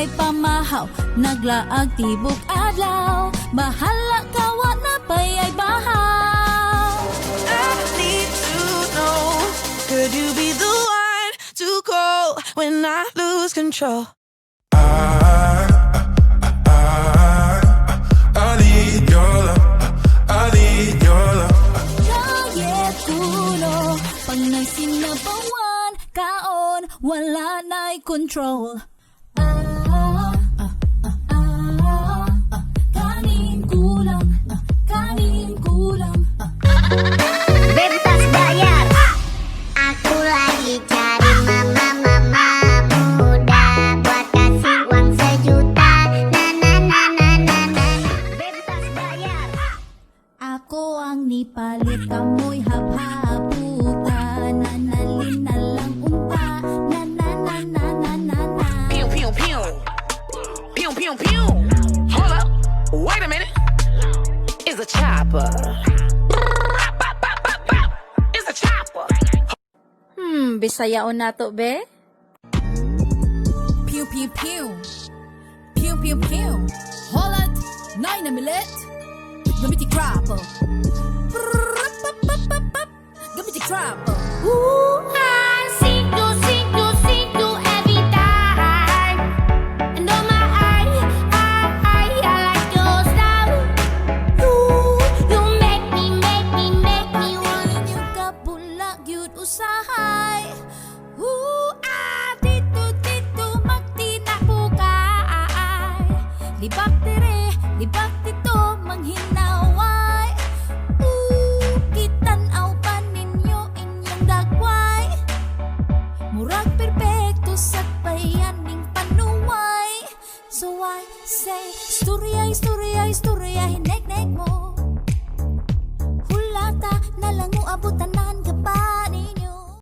kay pamahaw, naglaag tibok adlaw. Bahala ka wa na pay ay bahaw. I need to know, could you be the one to call when I lose control? I need your love. I need your love. Kaya tulo, pag nagsinabawan, kaon, wala na'y control. Kanin kulang, kanin kulang. Bebas bayar. Aku lagi cari mama muda buat kasih uang 1 juta. Na. Bebas bayar. Ako ang nipalit kamoy habhaputa. Nanalin na lang unta. Na. Pew, pew, pew. Pew, pew, pew. Hold up. Wait a minute. It's a chopper. It's a chopper. Bisayaon nato be? Pew pew pew. Pew pew pew. Holland, 9 na milit. Gamit crapple. Gamit crapple. Cinco every time. And on my eye, I like your style. You make me want Yung kabulag yun usahay. Dito magtinapukay. Libak dire, libak dito manghinaway. Kitanaw pa ninyo inyong dagway. Murag perpekto sa bayaning panuway. So I say, istorya, hinek-nek mo. Hulata na lang mo abutanan kapan.